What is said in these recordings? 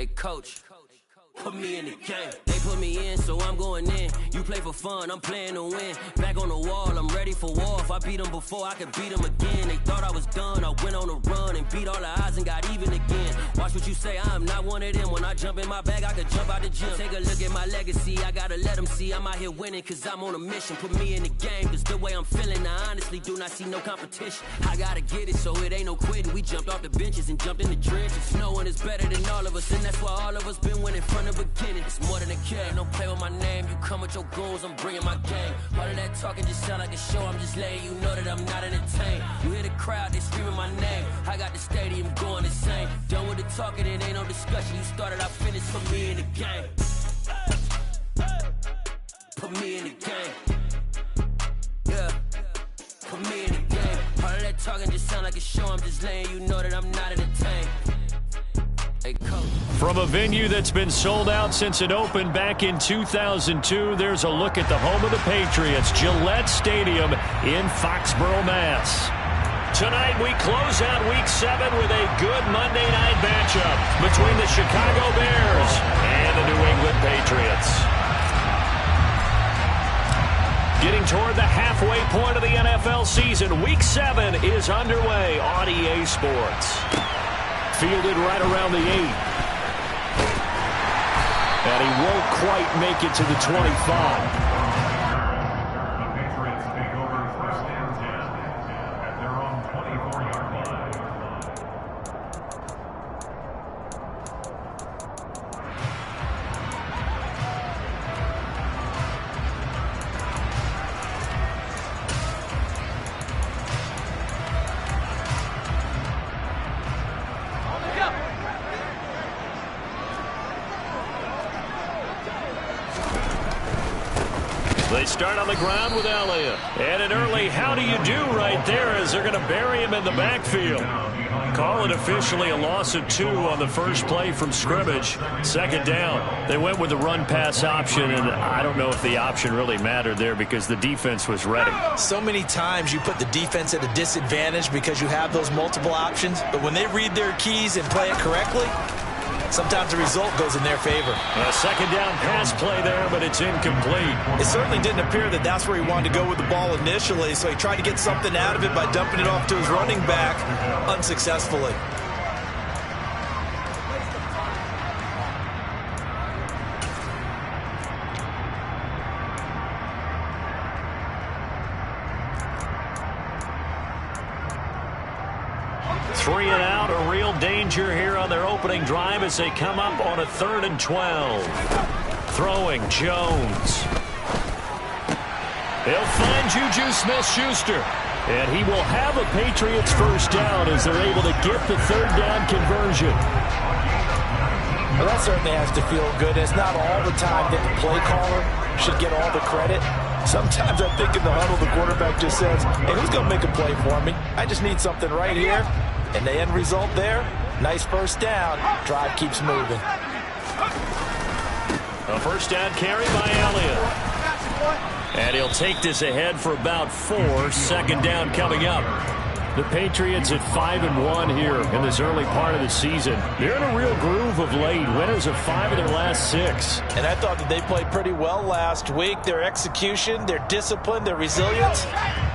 Hey, coach. Put me in the game. They put me in, so I'm going in. You play for fun, I'm playing to win. Back on the wall, I'm ready for war. If I beat them before, I could beat them again. They thought I was done, I went on a run and beat all the odds and got even again. Watch what you say, I'm not one of them. When I jump in my bag, I could jump out the gym. Take a look at my legacy, I gotta let them see I'm out here winning, cause I'm on a mission. Put me in the game, cause the way I'm feeling, I honestly do not see no competition. I gotta get it, so it ain't no quitting. We jumped off the benches and jumped in the trenches. No one is better than all of us, and that's why all of us been winning from the beginning. It's more than a game, don't play with my name. You come with your goons, I'm bringing my game. All of that talking just sound like a show, I'm just letting you know that I'm not entertained. You hear the crowd, they screaming my name. I got the stadium going insane. Done with the talking, it ain't no discussion. You started, I finished, put me in the game. Put me in the game. Yeah, put me in the game. All of that talking just sound like a show, I'm just letting you know that I'm not entertained. From a venue that's been sold out since it opened back in 2002, there's a look at the home of the Patriots, Gillette Stadium in Foxborough, Mass. Tonight we close out Week 7 with a good Monday night matchup between the Chicago Bears and the New England Patriots. Getting toward the halfway point of the NFL season, Week 7 is underway on EA Sports. Fielded right around the 8. And he won't quite make it to the 25. The Patriots take over first and 10 at their own 24-yard line. They start on the ground with Elliott. And an early how do you do right there as they're going to bury him in the backfield. Call it officially a loss of 2 on the first play from scrimmage. Second down. They went with the run-pass option, and I don't know if the option really mattered there because the defense was ready. So many times you put the defense at a disadvantage because you have those multiple options, but when they read their keys and play it correctly, sometimes the result goes in their favor. A second down pass play there, but it's incomplete. It certainly didn't appear that that's where he wanted to go with the ball initially, so he tried to get something out of it by dumping it off to his running back unsuccessfully. Three and out, a real danger here on their opening drive as they come up on a 3rd and 12. Throwing Jones. He'll find Juju Smith-Schuster. And he will have a Patriots first down as they're able to get the 3rd down conversion. Well, that certainly has to feel good. It's not all the time that the play caller should get all the credit. Sometimes I think in the huddle the quarterback just says, hey, who's going to make a play for me? I just need something right here. And the end result there, nice first down. Drive keeps moving. A first down carry by Elliott. And he'll take this ahead for about 4. Second down coming up. The Patriots at 5-1 here in this early part of the season. They're in a real groove of late. Winners of 5 of their last 6. And I thought that they played pretty well last week. Their execution, their discipline, their resilience,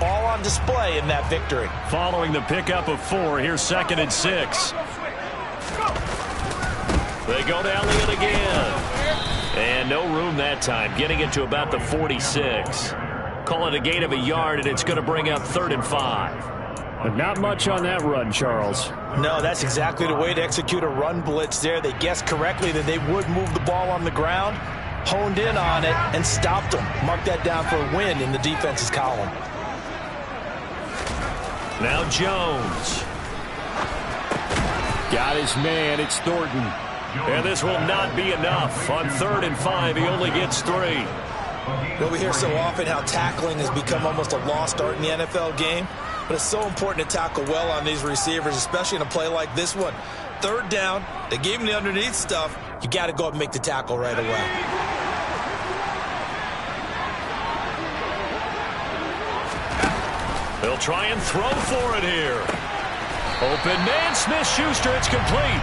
all on display in that victory. Following the pickup of 4, here's 2nd and 6. They go to Elliott again. And no room that time, getting it to about the 46. Call it a gain of a yard, and it's going to bring up 3rd and 5. But not much on that run, Charles. No, that's exactly the way to execute a run blitz there. They guessed correctly that they would move the ball on the ground, honed in on it, and stopped them. Mark that down for a win in the defense's column. Now Jones. Got his man. It's Thornton. And this will not be enough. On 3rd and 5, he only gets 3. Well, we hear so often how tackling has become almost a lost art in the NFL game. But it's so important to tackle well on these receivers, especially in a play like this one. 3rd down, they gave him the underneath stuff. You got to go up and make the tackle right away. They'll try and throw for it here. Open man, Smith-Schuster, it's complete.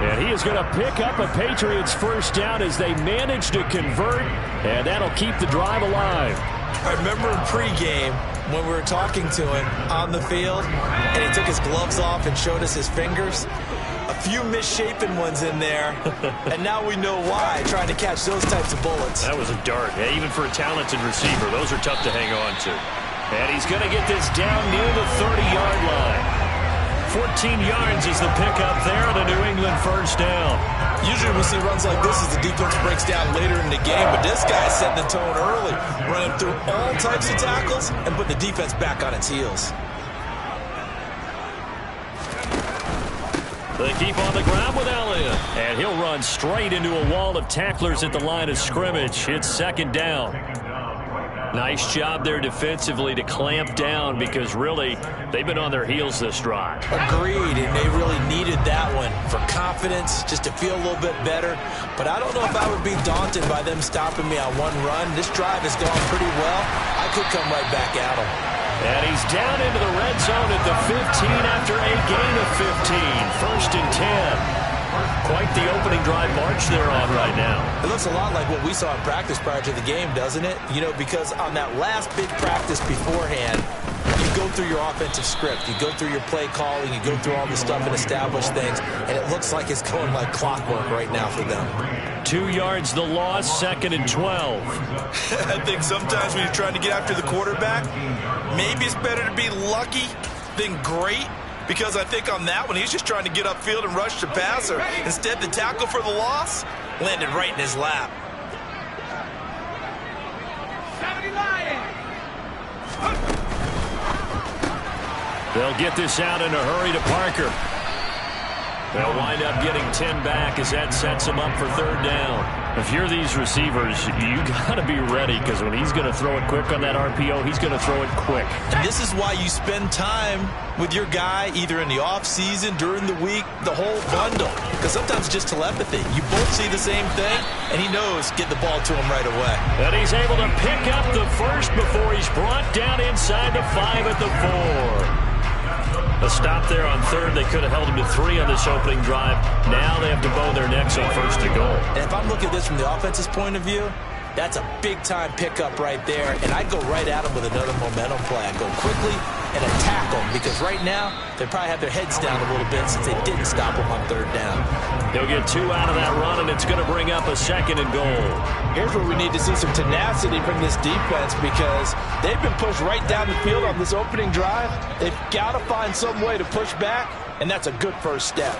And he is going to pick up a Patriots first down as they manage to convert, and that'll keep the drive alive. I remember in pregame when we were talking to him on the field, and he took his gloves off and showed us his fingers. A few misshapen ones in there, and now we know why, trying to catch those types of bullets. That was a dart. Yeah, even for a talented receiver, those are tough to hang on to. And he's going to get this down near the 30-yard line. 14 yards is the pickup there, the New England first down. Usually we see runs like this as the defense breaks down later in the game, but this guy's setting the tone early, running through all types of tackles and putting the defense back on its heels. They keep on the ground with Elliott, and he'll run straight into a wall of tacklers at the line of scrimmage. It's second down. Nice job there defensively to clamp down because really they've been on their heels this drive. Agreed, and they really needed that one for confidence, just to feel a little bit better. But I don't know if I would be daunted by them stopping me on one run. This drive has gone pretty well. I could come right back at them. And he's down into the red zone at the 15 after a gain of 15. First and 10. Quite the opening drive march they're on right now. It looks a lot like what we saw in practice prior to the game, doesn't it? You know, because on that last big practice beforehand, you go through your offensive script, you go through your play calling, you go through all the stuff and establish things, and it looks like it's going like clockwork right now for them. 2 yards the loss, second and 12. I think sometimes when you're trying to get after the quarterback, maybe it's better to be lucky than great. Because I think on that one, he's just trying to get upfield and rush the passer. Instead, the tackle for the loss landed right in his lap. They'll get this out in a hurry to Parker. They'll wind up getting 10 back as that sets them up for third down. If you're these receivers, you got to be ready because when he's going to throw it quick on that RPO, he's going to throw it quick. And this is why you spend time with your guy either in the offseason, during the week, the whole bundle. Because sometimes it's just telepathy. You both see the same thing, and he knows get the ball to him right away. And he's able to pick up the first before he's brought down inside the 5 at the 4. A stop there on third. They could have held him to 3 on this opening drive. Now they have to bow their necks on first and goal. And if I'm looking at this from the offense's point of view, that's a big-time pickup right there. And I'd go right at him with another momentum play. I'd go quickly and attack them because right now they probably have their heads down a little bit since they didn't stop them on third down. They'll get 2 out of that run, and it's going to bring up a second and goal. Here's where we need to see some tenacity from this defense because they've been pushed right down the field on this opening drive. They've got to find some way to push back, and that's a good first step.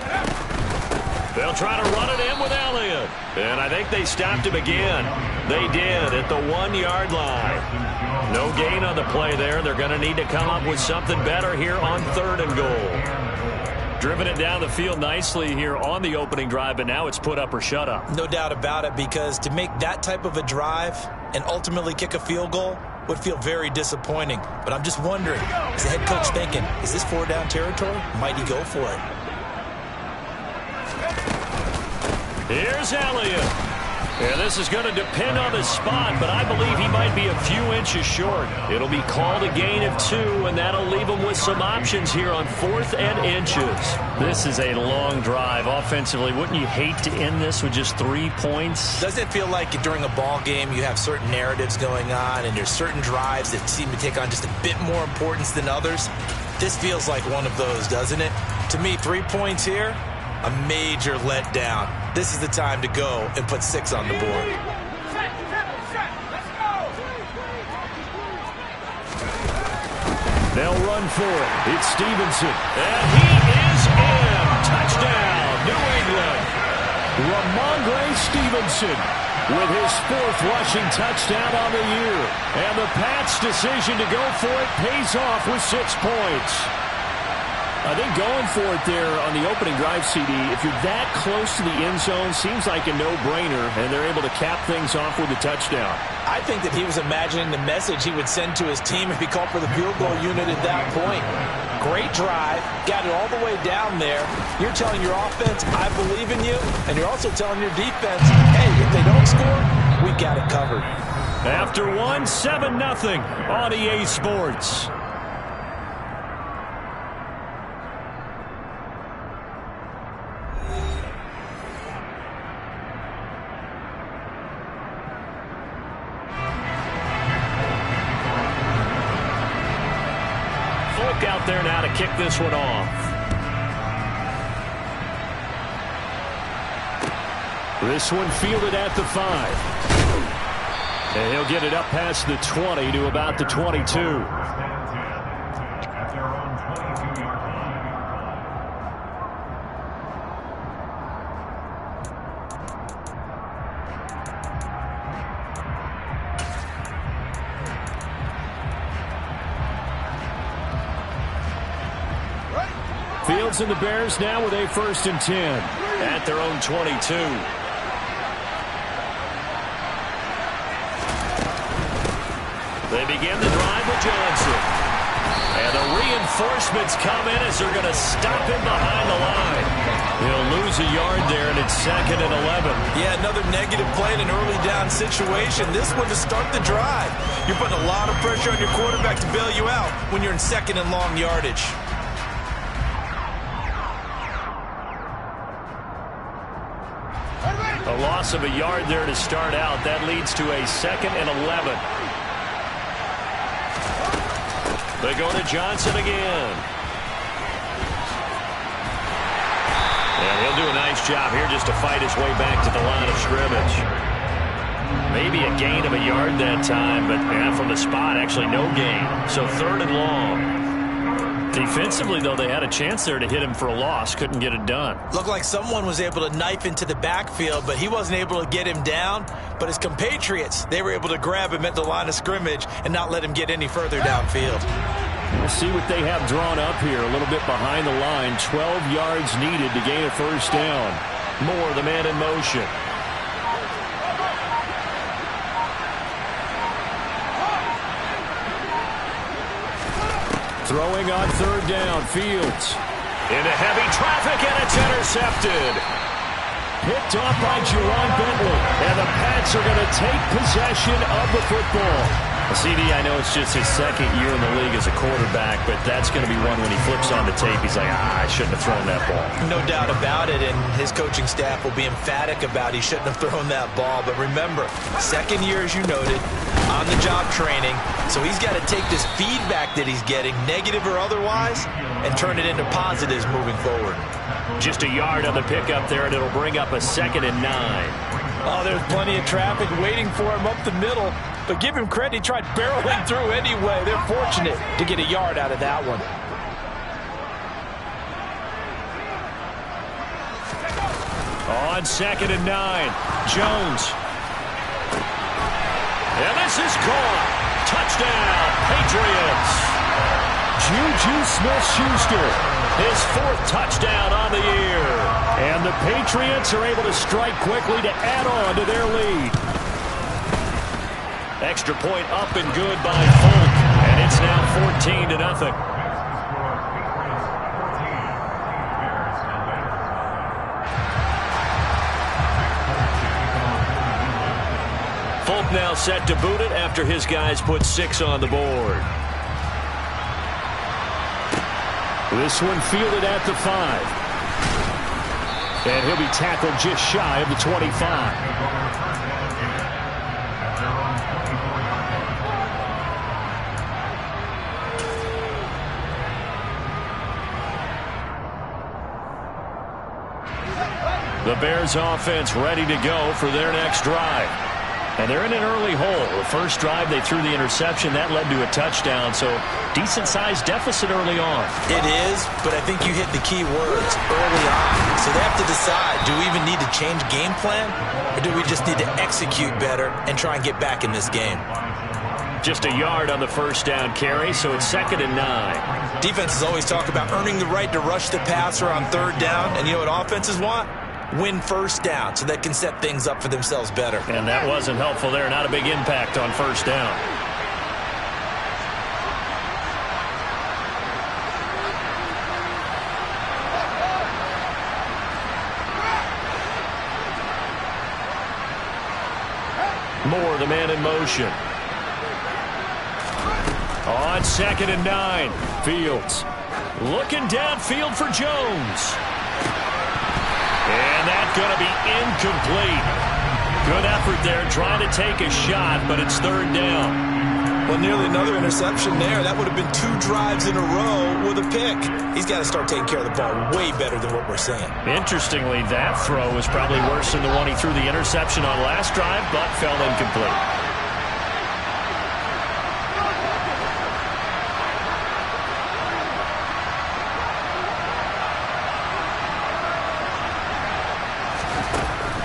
They'll try to run it in with Elliott. And I think they stopped him again. They did at the 1-yard line. No gain on the play there. They're going to need to come up with something better here on third and goal. Driven it down the field nicely here on the opening drive, but now it's put up or shut up. No doubt about it, because to make that type of a drive and ultimately kick a field goal would feel very disappointing. But I'm just wondering, is the head coach thinking, is this 4-down territory? Might he go for it? Here's Elliott. And this is going to depend on the spot, but I believe he might be a few inches short. It'll be called a gain of 2, and that'll leave him with some options here on 4th and inches. This is a long drive offensively. Wouldn't you hate to end this with just 3 points? Doesn't it feel like during a ball game you have certain narratives going on, and there's certain drives that seem to take on just a bit more importance than others? This feels like one of those, doesn't it? To me, 3 points here, a major letdown. This is the time to go and put 6 on the board. They'll run for it. It's Stevenson. And he is in. Touchdown, New England. Ramondre Stevenson with his 4th rushing touchdown on the year. And the Pats' decision to go for it pays off with 6 points. I think going for it there on the opening drive, CD, if you're that close to the end zone, seems like a no-brainer, and they're able to cap things off with a touchdown. I think that he was imagining the message he would send to his team if he called for the field goal unit at that point. Great drive, got it all the way down there. You're telling your offense, I believe in you, and you're also telling your defense, hey, if they don't score, we got it covered. After 1, 7-0 on EA Sports. Cook out there now to kick this one off. This one fielded at the 5. And he'll get it up past the 20 to about the 22. At their own 22-yard line. Fields and the Bears now with a 1st and 10 at their own 22. They begin the drive with Johnson. And the reinforcements come in as they're going to stop him behind the line. He'll lose a yard there, and it's 2nd and 11. Yeah, another negative play in an early down situation. This one to start the drive. You're putting a lot of pressure on your quarterback to bail you out when you're in 2nd and long yardage. A loss of a yard there to start out. That leads to a 2nd and 11. They go to Johnson again. And he'll do a nice job here just to fight his way back to the line of scrimmage. Maybe a gain of a yard that time, but from the spot, actually no gain. So 3rd and long. Defensively, though, they had a chance there to hit him for a loss. Couldn't get it done. Looked like someone was able to knife into the backfield, but he wasn't able to get him down. But his compatriots, they were able to grab him at the line of scrimmage and not let him get any further downfield. We'll see what they have drawn up here. A little bit behind the line. 12 yards needed to gain a 1st down. Moore, the man in motion. Throwing on 3rd down. Fields. Into heavy traffic, and it's intercepted. Picked off by Juwan Bentley. And the Pats are going to take possession of the football. CD, I know it's just his 2nd year in the league as a quarterback, but that's going to be one when he flips on the tape. He's like, I shouldn't have thrown that ball. No doubt about it, and his coaching staff will be emphatic about he shouldn't have thrown that ball. But remember, 2nd year, as you noted, on-the-job training. So he's got to take this feedback that he's getting, negative or otherwise, and turn it into positives moving forward. Just a yard on the pickup there, and it'll bring up a 2nd and 9. Oh, there's plenty of traffic waiting for him up the middle. But give him credit, he tried barreling through anyway. They're fortunate to get a yard out of that one. On 2nd and 9, Jones. And this is caught. Touchdown, Patriots. Juju Smith-Schuster, his 4th touchdown on the year. And the Patriots are able to strike quickly to add on to their lead. Extra point up and good by Folk. And it's now 14-0. Folk now set to boot it after his guys put 6 on the board. This one fielded at the 5. And he'll be tackled just shy of the 25. The Bears offense ready to go for their next drive. And they're in an early hole. The first drive, they threw the interception. That led to a touchdown, so decent-sized deficit early on. It is, but I think you hit the key words early on. So they have to decide, do we even need to change game plan, or do we just need to execute better and try and get back in this game? Just a yard on the 1st down carry, so it's 2nd and 9. Defenses always talk about earning the right to rush the passer on 3rd down, and you know what offenses want? Win 1st down so they can set things up for themselves better. And that wasn't helpful there. Not a big impact on 1st down. Moore, the man in motion. On 2nd and 9. Fields looking downfield for Jones. And that's going to be incomplete. Good effort there trying to take a shot, but it's 3rd down. Well, nearly another interception there. That would have been 2 drives in a row with a pick. He's got to start taking care of the ball way better than what we're seeing. Interestingly, that throw was probably worse than the one he threw the interception on last drive, but fell incomplete.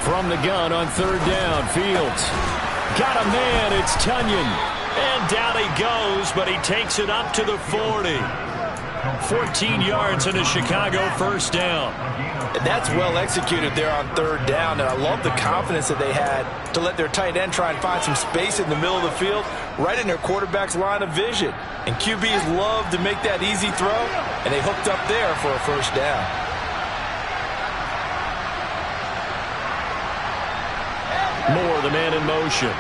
From the gun on 3rd down, Fields. Got a man, it's Tunyon. And down he goes, but he takes it up to the 40. 14 yards and a Chicago 1st down. And that's well executed there on 3rd down, and I love the confidence that they had to let their tight end try and find some space in the middle of the field, right in their quarterback's line of vision. And QBs love to make that easy throw, and they hooked up there for a 1st down. Moore, the man in motion.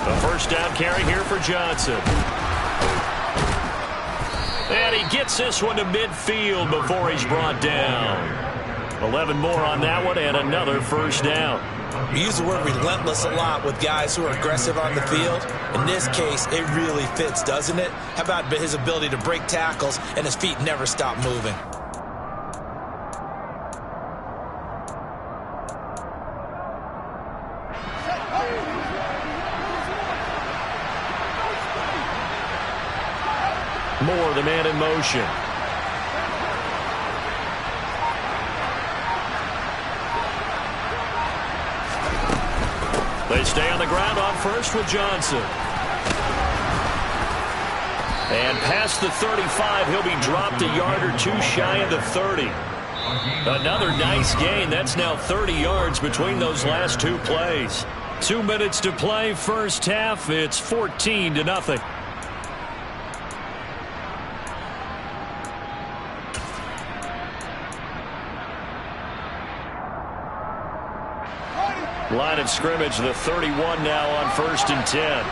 A 1st down carry here for Johnson. And he gets this one to midfield before he's brought down. 11 more on that one and another 1st down. We use the word relentless a lot with guys who are aggressive on the field. In this case, it really fits, doesn't it? How about his ability to break tackles and his feet never stop moving? Moore, the man in motion. They stay on the ground on 1st with Johnson. And past the 35, he'll be dropped a yard or 2 shy of the 30. Another nice gain. That's now 30 yards between those last 2 plays. 2 minutes to play, 1st half. It's 14-0. Line of scrimmage, the 31 now on 1st and 10.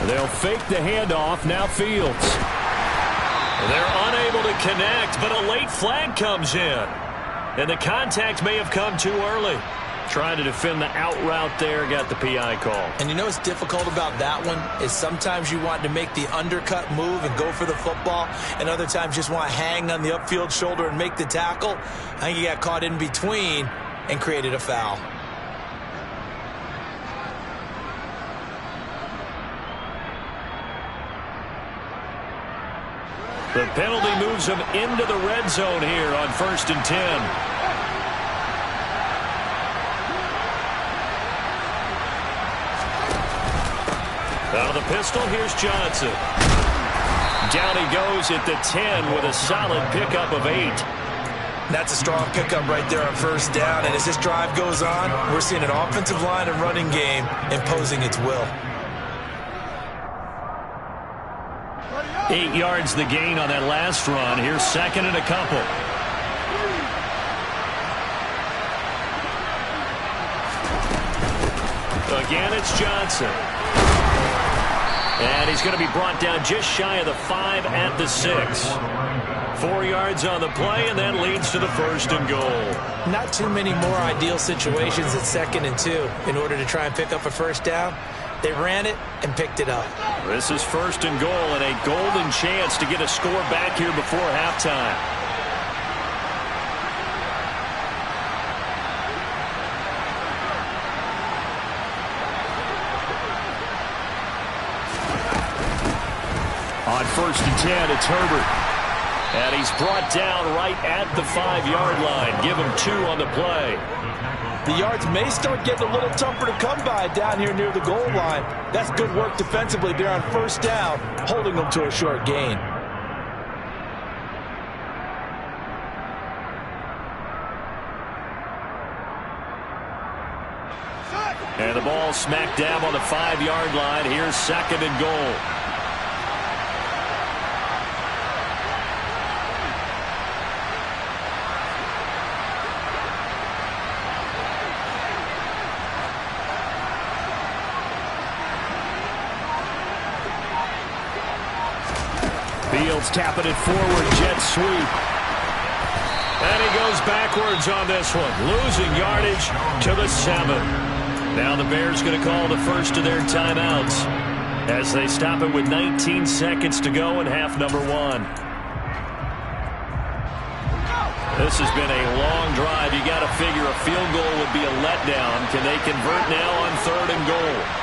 They'll fake the handoff. Now Fields. They're unable to connect, but a late flag comes in. And the contact may have come too early. Trying to defend the out route there, got the PI call. And you know what's difficult about that one is sometimes you want to make the undercut move and go for the football, and other times just want to hang on the upfield shoulder and make the tackle. I think he got caught in between and created a foul. The penalty moves him into the red zone here on 1st and 10. Out of the pistol, here's Johnson. Down he goes at the 10 with a solid pickup of 8. That's a strong pickup right there on 1st down, and as this drive goes on, we're seeing an offensive line and running game imposing its will. 8 yards the gain on that last run. Here's 2nd and a couple. Again, it's Johnson. And he's going to be brought down just shy of the 5 at the 6. 4 yards on the play, and that leads to the 1st and goal. Not too many more ideal situations at 2nd and 2 in order to try and pick up a 1st down. They ran it and picked it up. This is 1st and goal and a golden chance to get a score back here before halftime. On 1st and 10, it's Herbert. And he's brought down right at the 5-yard line. Give him 2 on the play. The yards may start getting a little tougher to come by down here near the goal line. That's good work defensively there on 1st down, holding them to a short gain. And the ball smack dab on the 5-yard line. Here's 2nd and goal. Patriots tapping it forward, jet sweep. And he goes backwards on this one, losing yardage to the 7. Now the Bears going to call the first of their timeouts as they stop it with 19 seconds to go in half number 1. This has been a long drive. You got to figure a field goal would be a letdown. Can they convert now on 3rd and goal?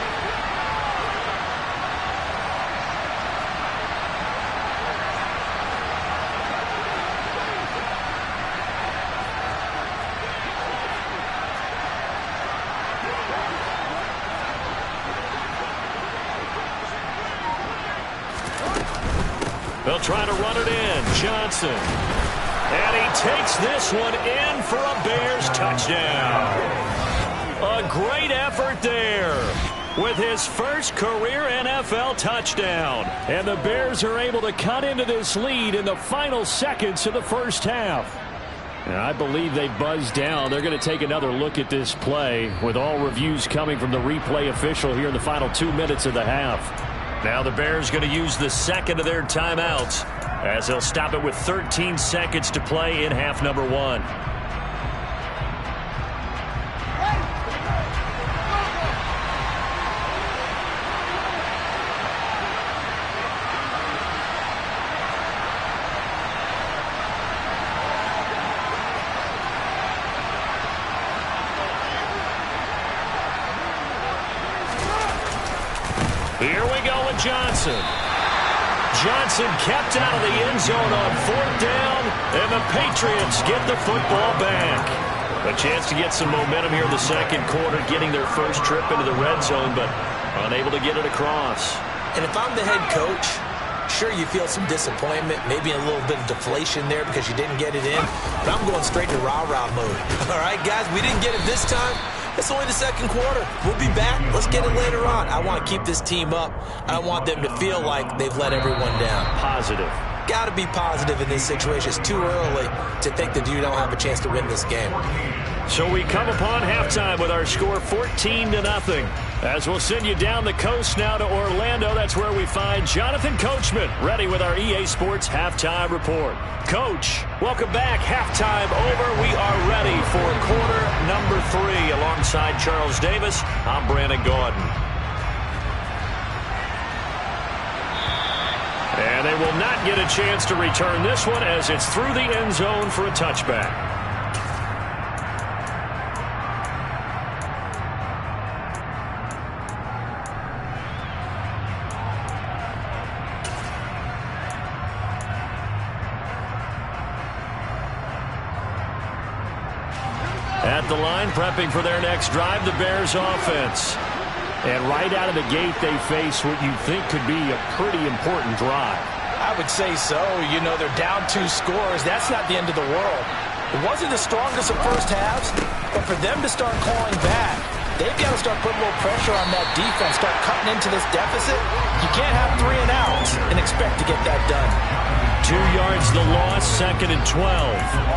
They'll try to run it in. Johnson. And he takes this one in for a Bears touchdown. A great effort there with his first career NFL touchdown. And the Bears are able to cut into this lead in the final seconds of the first half. And I believe they buzzed down. They're going to take another look at this play with all reviews coming from the replay official here in the final 2 minutes of the half. Now the Bears going to use the second of their timeouts as they'll stop it with 13 seconds to play in half number 1. Here we go with Johnson. Johnson kept out of the end zone on 4th down, and the Patriots get the football back. A chance to get some momentum here in the second quarter, getting their first trip into the red zone, but unable to get it across. And if I'm the head coach, sure, you feel some disappointment, maybe a little bit of deflation there because you didn't get it in, but I'm going straight to rah-rah mode. All right, guys, we didn't get it this time. It's only the second quarter. We'll be back. Let's get it later on. I want to keep this team up. I don't want them to feel like they've let everyone down. Positive. Got to be positive in this situation. It's too early to think that you don't have a chance to win this game. So we come upon halftime with our score 14-0. As we'll send you down the coast now to Orlando. That's where we find Jonathan Coachman ready with our EA Sports Halftime Report. Coach, welcome back. Halftime over. We are ready for quarter number 3. Alongside Charles Davis, I'm Brandon Gaudin. And they will not get a chance to return this one as it's through the end zone for a touchback. At the line, prepping for their next drive, the Bears offense. And right out of the gate, they face what you think could be a pretty important drive. I would say so. You know, they're down 2 scores. That's not the end of the world. It wasn't the strongest of first halves, but for them to start clawing back, they've got to start putting a little pressure on that defense, start cutting into this deficit. You can't have 3 and outs and expect to get that done. 2 yards the loss, 2nd and 12.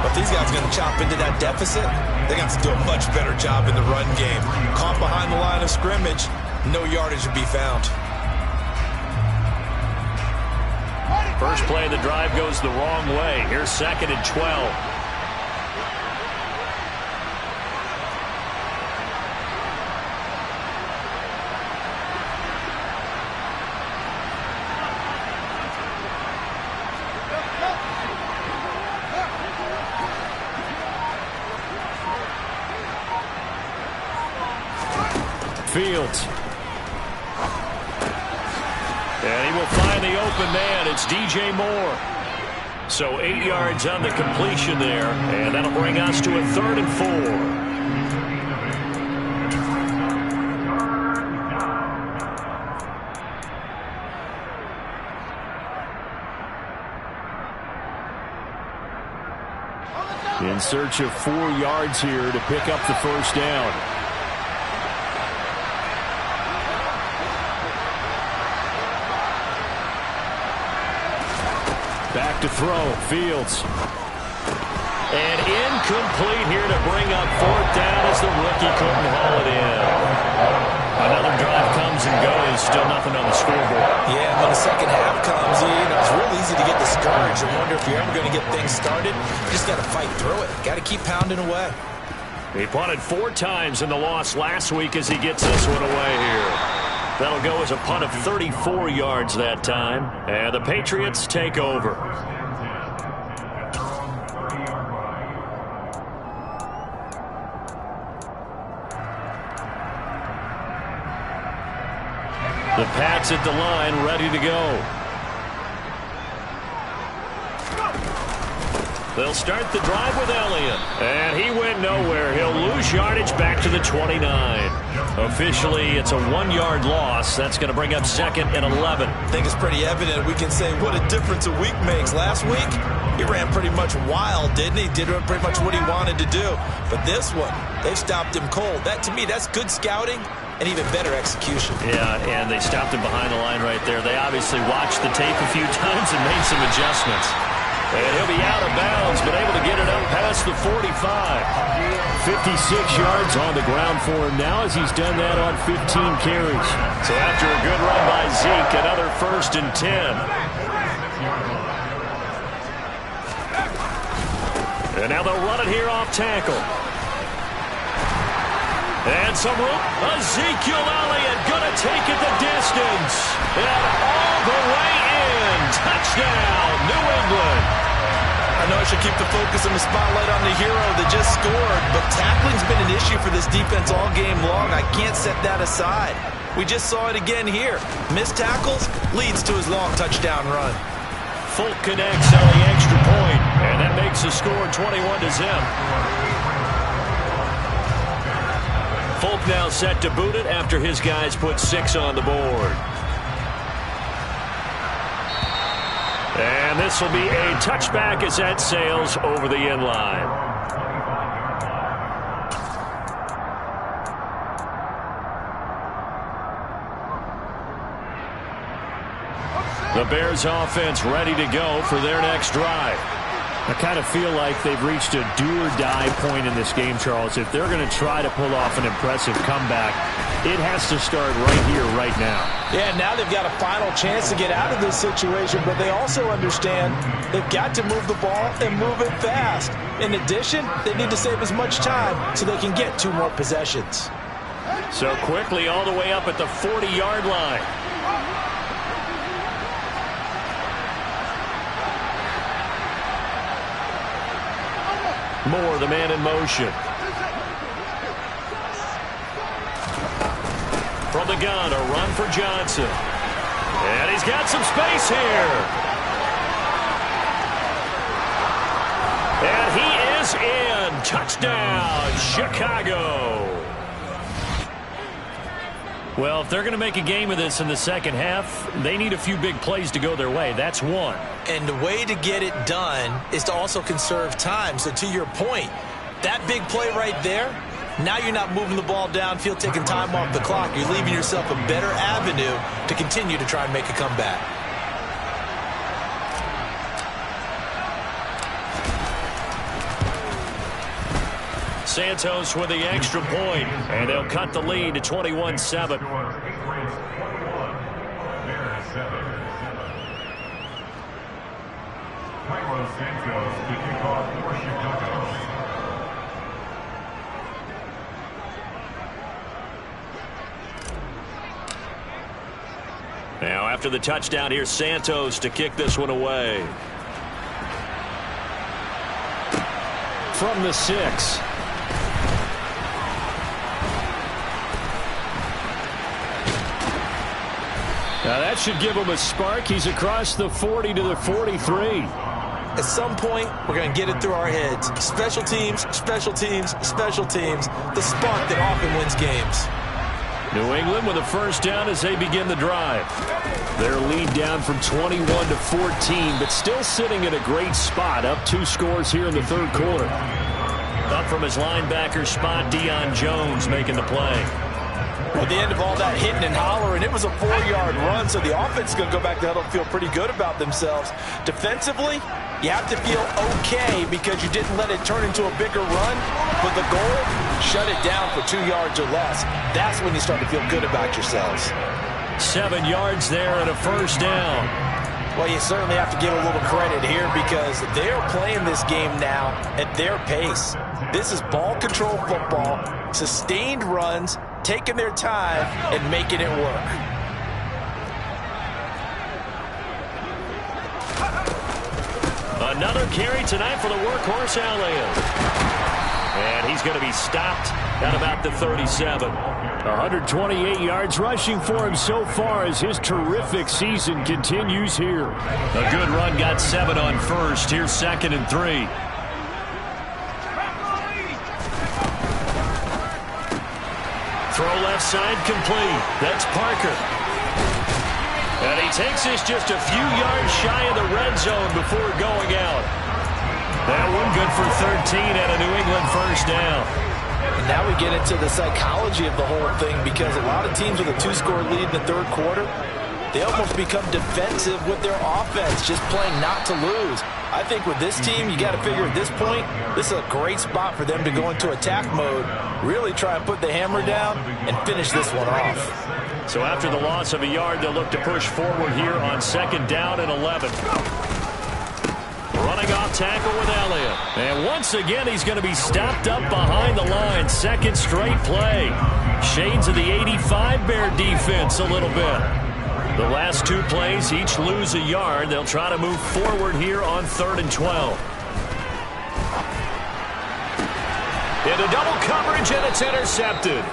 But these guys are going to chop into that deficit. They got to do a much better job in the run game. Caught behind the line of scrimmage, no yardage to be found. First play of the drive goes the wrong way. Here's 2nd and 12. Fields. And he will find the open man. It's DJ Moore. So 8 yards on the completion there, and that'll bring us to a 3rd and 4. In search of 4 yards here to pick up the first down. Back to throw, Fields. And incomplete here to bring up 4th down as the rookie couldn't haul it in. Another drive comes and goes. Still nothing on the scoreboard. Yeah, when the second half comes, it's real easy to get discouraged and wonder if you're ever going to get things started. You just got to fight through it. Got to keep pounding away. He punted 4 times in the loss last week as he gets this one away here. That'll go as a punt of 34 yards that time. And the Patriots take over. The Pats at the line, ready to go. They'll start the drive with Elliott. And he went nowhere. He'll lose yardage back to the 29. Officially, it's a 1-yard loss. That's going to bring up 2nd and 11. I think it's pretty evident. We can say what a difference a week makes. Last week, he ran pretty much wild, didn't he? Did pretty much what he wanted to do. But this one, they've stopped him cold. That, to me, that's good scouting and even better execution. Yeah, and they stopped him behind the line right there. They obviously watched the tape a few times and made some adjustments. And he'll be out of bounds, but able to get it up past the 45. 56 yards on the ground for him now as he's done that on 15 carries. So after a good run by Zeke, another 1st and 10. And now they'll run it here off tackle. And some room. Ezekiel Elliott going to take it the distance. And all the way in. Touchdown, New England. I know I should keep the focus and the spotlight on the hero that just scored, but tackling's been an issue for this defense all game long. I can't set that aside. We just saw it again here. Missed tackles leads to his long touchdown run. Folk connects on the extra point, and that makes the score 21-0. Folk now set to boot it after his guys put 6 on the board. And this will be a touchback as that sails over the end line. The Bears offense ready to go for their next drive. I kind of feel like they've reached a do-or-die point in this game, Charles. If they're going to try to pull off an impressive comeback, it has to start right here, right now. Yeah, now they've got a final chance to get out of this situation, but they also understand they've got to move the ball and move it fast. In addition, they need to save as much time so they can get 2 more possessions. So quickly all the way up at the 40-yard line. Moore, the man in motion. From the gun, a run for Johnson. And he's got some space here. And he is in. Touchdown, Chicago. Well, if they're going to make a game of this in the second half, they need a few big plays to go their way. That's one. And the way to get it done is to also conserve time. So to your point, that big play right there, now you're not moving the ball downfield, taking time off the clock. You're leaving yourself a better avenue to continue to try and make a comeback. Santos with the extra point, and they'll cut the lead to 21-7. Now after the touchdown, here's Santos to kick this one away. From the 6. Now that should give him a spark. He's across the 40 to the 43. At some point, we're going to get it through our heads. Special teams, special teams, special teams. The spark that often wins games. New England with a first down as they begin the drive. Their lead down from 21 to 14, but still sitting at a great spot. Up 2 scores here in the third quarter. Up from his linebacker spot, Deion Jones making the play. At the end of all that hitting and hollering, it was a 4-yard run, so the offense is going to go back to huddle and feel pretty good about themselves. Defensively, You have to feel okay because you didn't let it turn into a bigger run, but the goal, shut it down for 2 yards or less. That's when you start to feel good about yourselves. 7 yards there and a first down. Well, you certainly have to give a little credit here because they're playing this game now at their pace. This is ball control football, sustained runs, taking their time and making it work. Another carry tonight for the workhorse Elliott. And he's going to be stopped at about the 37. 128 yards rushing for him so far as his terrific season continues here. A good run got 7 on first. Here's 2nd and 3. Throw left side complete. That's Parker. And he takes this just a few yards shy of the red zone before going out. That one good for 13 and a New England first down. And now we get into the psychology of the whole thing because a lot of teams with a 2-score lead in the third quarter, they almost become defensive with their offense, just playing not to lose. I think with this team, you got to figure at this point, this is a great spot for them to go into attack mode, really try and put the hammer down and finish this one off. So after the loss of a yard, they'll look to push forward here on 2nd down and 11. Running off tackle with Elliott. And once again, he's going to be stopped up behind the line. 2nd straight play. Shades of the 85 Bear defense a little bit. The last 2 plays, each lose a yard. They'll try to move forward here on 3rd and 12. Into double coverage, and it's intercepted.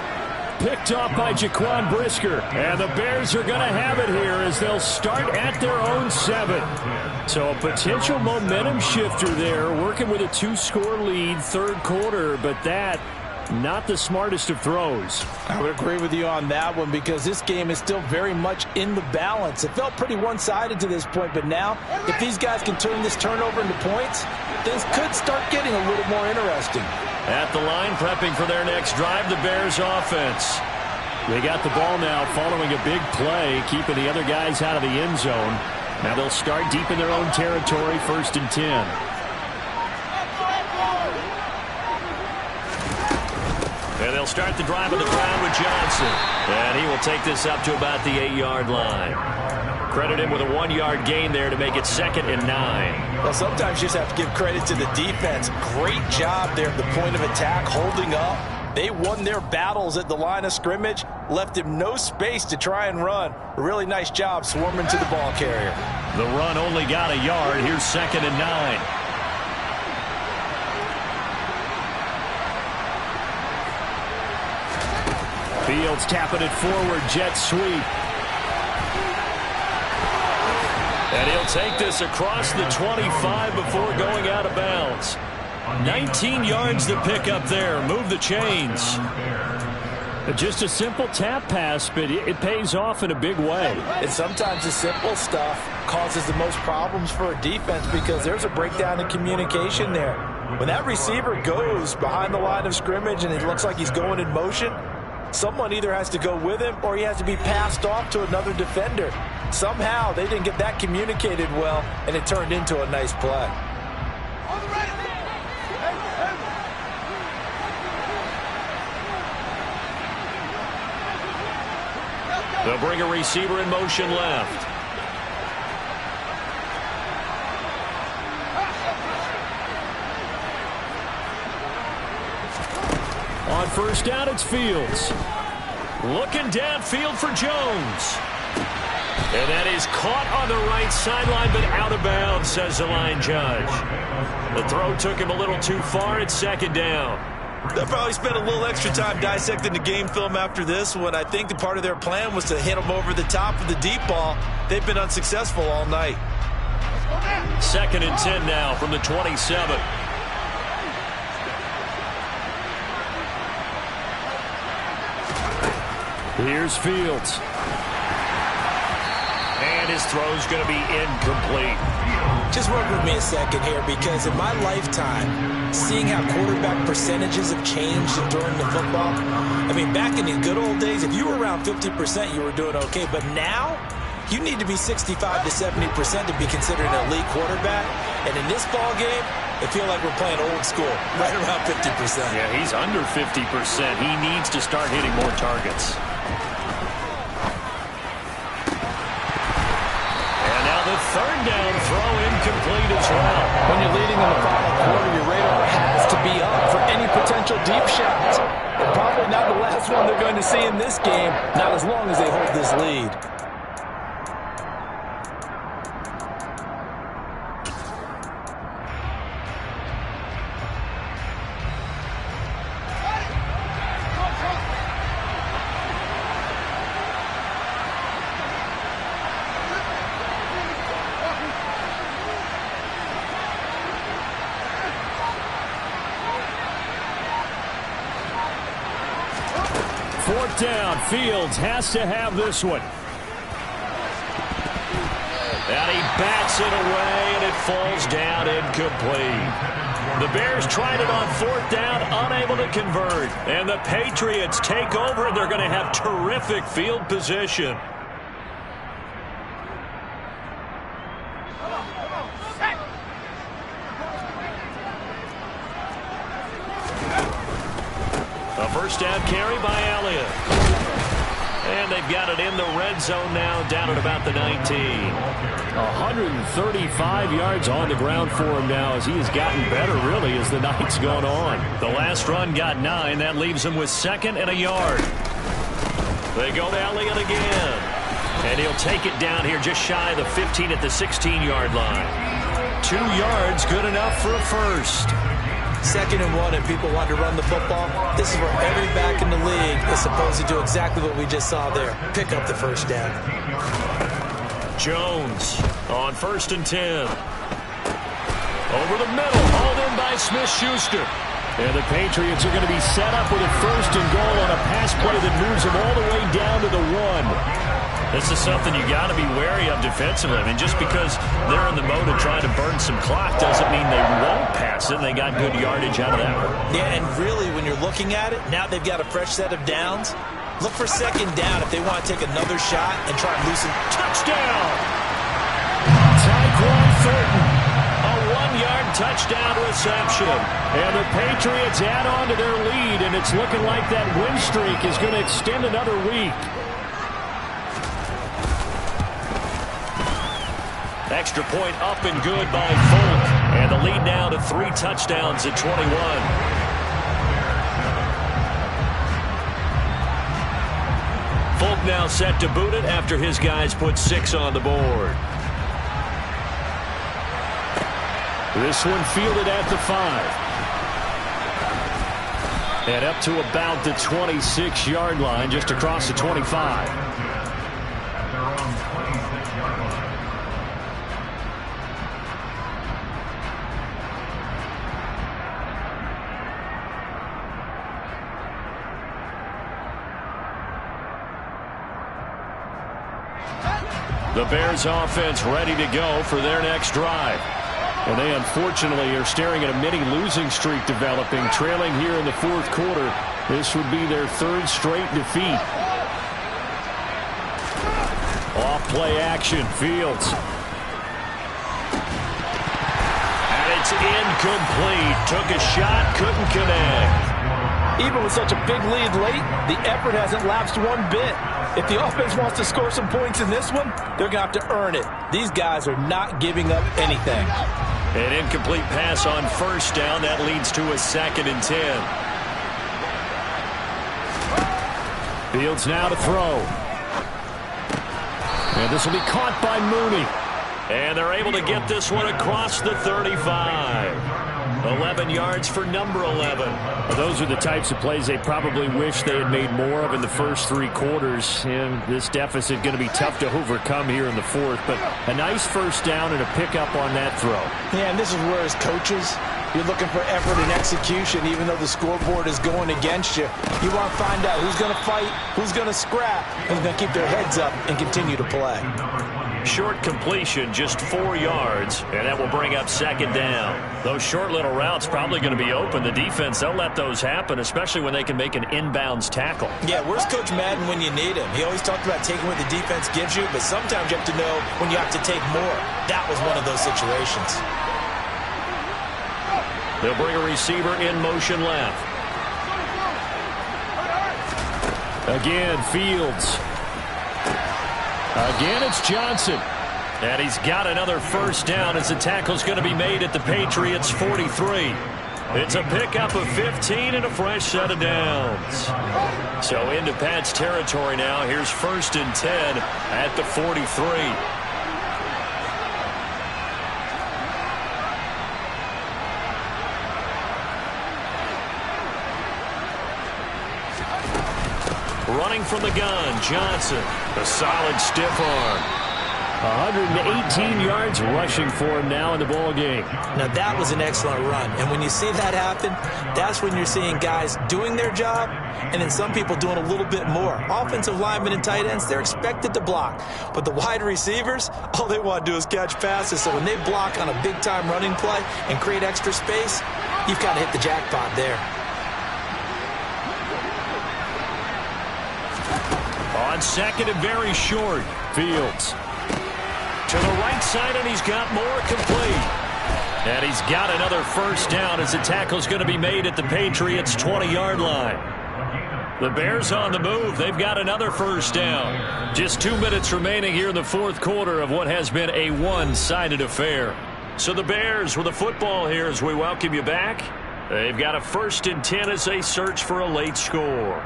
Picked off by Jaquan Brisker. And the Bears are going to have it here as they'll start at their own 7. So a potential momentum shifter there, working with a 2-score lead, third quarter, but that not the smartest of throws. I would agree with you on that one because this game is still very much in the balance. It felt pretty one-sided to this point, but now if these guys can turn this turnover into points, things could start getting a little more interesting. At the line, prepping for their next drive, the Bears offense. They got the ball now following a big play, keeping the other guys out of the end zone. Now they'll start deep in their own territory, 1st and 10. And they'll start the drive on the ground with Johnson. And he will take this up to about the 8-yard line. Credit him with a 1-yard gain there to make it 2nd and 9. Well, sometimes you just have to give credit to the defense. Great job there at the point of attack, holding up. They won their battles at the line of scrimmage, left him no space to try and run. A really nice job swarming to the ball carrier. The run only got a yard. Here's 2nd and 9. Fields tapping it forward, jet sweep. And he'll take this across the 25 before going out of bounds. 19 yards to pick up there. Move the chains. Just a simple tap pass, but it pays off in a big way. And sometimes the simple stuff causes the most problems for a defense because there's a breakdown in communication there. When that receiver goes behind the line of scrimmage and it looks like he's going in motion, someone either has to go with him or he has to be passed off to another defender. Somehow they didn't get that communicated well, and it turned into a nice play. They'll bring a receiver in motion left. On 1st down, it's Fields. Looking downfield for Jones. And that is caught on the right sideline, but out of bounds, says the line judge. The throw took him a little too far. It's 2nd down. They'll probably spend a little extra time dissecting the game film after this one. I think the part of their plan was to hit them over the top of the deep ball. They've been unsuccessful all night. 2nd and 10 now from the 27. Here's Fields. And his throw's going to be incomplete. Just work with me a second here because in my lifetime, seeing how quarterback percentages have changed during the football, I mean, back in the good old days, if you were around 50%, you were doing okay. But now, you need to be 65 to 70% to be considered an elite quarterback. And in this ball game, I feel like we're playing old school, right around 50%. Yeah, he's under 50%. He needs to start hitting more targets. And now the third down throw incomplete as well. When you're leading in the final quarter, your radar has to be up for any potential deep shots. And probably not the last one they're going to see in this game, not as long as they hold this lead. Fourth down, Fields has to have this one. And he bats it away, and it falls down incomplete. The Bears tried it on fourth down, unable to convert. And the Patriots take over, and they're going to have terrific field position. A first down carry by Elliott. And they've got it in the red zone now, down at about the 19. 135 yards on the ground for him now as he has gotten better, really, as the night's gone on. The last run got 9. That leaves him with 2nd and a yard. They go to Elliott again. And he'll take it down here just shy of the 15 at the 16-yard line. 2 yards, good enough for a first. 2nd and 1, and people want to run the football. This is where every back in the league is supposed to do exactly what we just saw there. Pick up the first down. Jones on 1st and 10. Over the middle, hauled in by Smith-Schuster. And the Patriots are going to be set up with a 1st and goal on a pass play that moves them all the way down to the 1. This is something you got to be wary of defensively. I mean, just because they're in the mode of trying to burn some clock doesn't mean they won't pass it. They got good yardage out of that one. Yeah, and really, when you're looking at it, now they've got a fresh set of downs. Look for 2nd down if they want to take another shot and try and loosen. Touchdown! Tyquan Thornton. A 1-yard touchdown reception. And the Patriots add on to their lead, and it's looking like that win streak is going to extend another week. Extra point up and good by Folk. And the lead now to 3 touchdowns at 21. Folk now set to boot it after his guys put 6 on the board. This one fielded at the 5. And up to about the 26-yard line, just across the 25. The Bears offense ready to go for their next drive. And they unfortunately are staring at a mini losing streak developing, trailing here in the 4th quarter. This would be their 3rd straight defeat. Off play action, Fields. And it's incomplete. Took a shot, couldn't connect. Even with such a big lead late, the effort hasn't lapsed one bit. If the offense wants to score some points in this one, they're going to have to earn it. These guys are not giving up anything. An incomplete pass on 1st down. That leads to a 2nd and 10. Fields now to throw. And this will be caught by Mooney. And they're able to get this one across the 35. 11 yards for number 11. Well, those are the types of plays they probably wish they had made more of in the first 3 quarters. And this deficit going to be tough to overcome here in the 4th. But a nice first down and a pickup on that throw. Yeah, and this is where as coaches, you're looking for effort and execution. Even though the scoreboard is going against you, you want to find out who's going to fight, who's going to scrap, and who's going to keep their heads up and continue to play. Short completion, just 4 yards, and that will bring up second down. Those short little routes probably going to be open. The defense, they'll let those happen, especially when they can make an inbounds tackle. Yeah, where's Coach Madden when you need him? He always talked about taking what the defense gives you, but sometimes you have to know when you have to take more. That was one of those situations. They'll bring a receiver in motion left. Again, Fields. Again, it's Johnson. And he's got another first down as the tackle's going to be made at the Patriots' 43. It's a pickup of 15 and a fresh set of downs. So into Pat's territory now. Here's 1st and 10 at the 43. Running from the gun, Johnson. A solid stiff arm. 118 yards rushing for him now in the ball game. Now that was an excellent run, and when you see that happen, that's when you're seeing guys doing their job and then some people doing a little bit more. Offensive linemen and tight ends, they're expected to block, but the wide receivers, all they want to do is catch passes. So when they block on a big-time running play and create extra space, you've kind of hit the jackpot there. On second and very short, Fields. To the right side, and he's got more complete. And he's got another first down as the tackle's going to be made at the Patriots' 20-yard line. The Bears on the move. They've got another first down. Just 2 minutes remaining here in the fourth quarter of what has been a one-sided affair. So the Bears with the football here as we welcome you back. They've got a 1st and 10 as they search for a late score.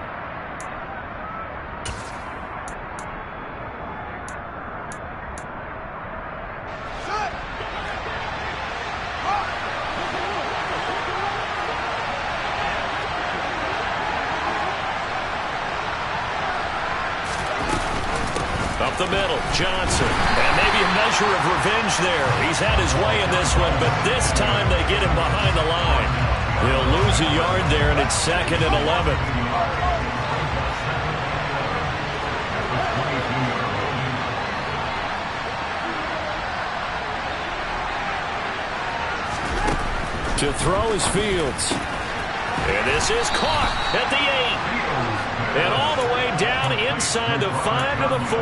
Up the middle, Johnson. And maybe a measure of revenge there. He's had his way in this one, but this time they get him behind the line. He'll lose a yard there, and it's 2nd and 11. To throw is Fields. And this is caught at the 8. And all the way down inside the 5 to the 4.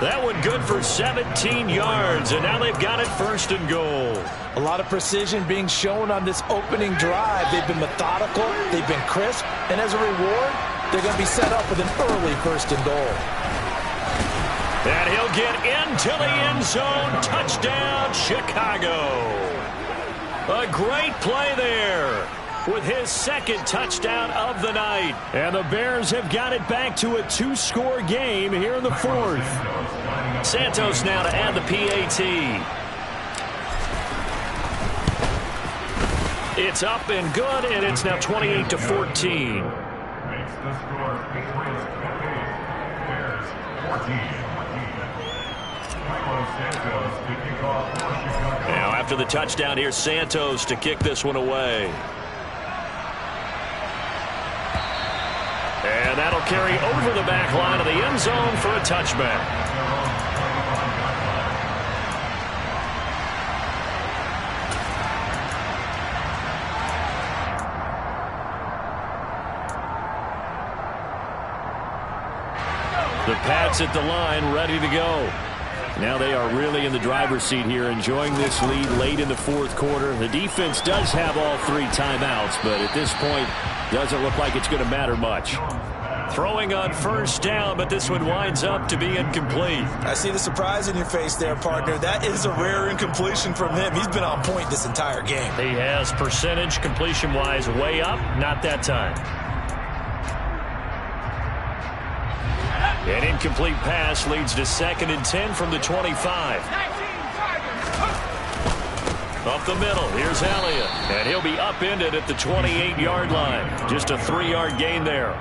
That one good for 17 yards, and now they've got it 1st and goal. A lot of precision being shown on this opening drive. They've been methodical, they've been crisp, and as a reward, they're going to be set up with an early 1st and goal. And he'll get into the end zone. Touchdown, Chicago. A great play there with his 2nd touchdown of the night. And the Bears have got it back to a 2-score game here in the 4th. Santos now to add the PAT. It's up and good, and it's now 28-14. Makes the score Patriots 28, Bears 14. Santos to kick off for Chicago. Now after the touchdown, here's Santos to kick this one away. And that'll carry over the back line of the end zone for a touchback. The Pats at the line, ready to go. Now they are really in the driver's seat here, enjoying this lead late in the 4th quarter. The defense does have all 3 timeouts, but at this point, doesn't look like it's going to matter much. Throwing on 1st down, but this one winds up to be incomplete. I see the surprise in your face there, partner. That is a rare incompletion from him. He's been on point this entire game. He has percentage completion-wise way up, not that time. An incomplete pass leads to 2nd and 10 from the 25. Up the middle, here's Elliott. And he'll be upended at the 28-yard line. Just a 3-yard gain there.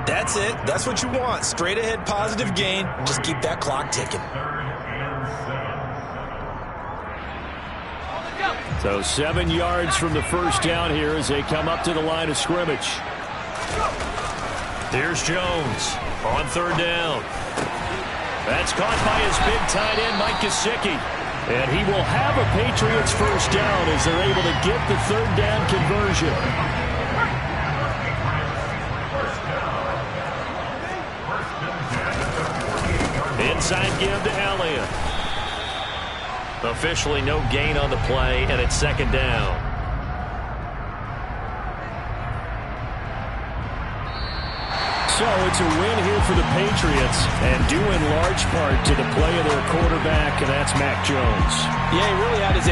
That's it. That's what you want. Straight ahead positive gain. Just keep that clock ticking. So 7 yards from the first down here as they come up to the line of scrimmage. Here's Jones on 3rd down. That's caught by his big tight end, Mike Gesicki. And he will have a Patriots first down as they're able to get the third down conversion. Inside give to Elliott. Officially no gain on the play, and it's second down. So it's a win here for the Patriots, and due in large part to the play of their quarterback, and that's Mac Jones. Yeah, he really had his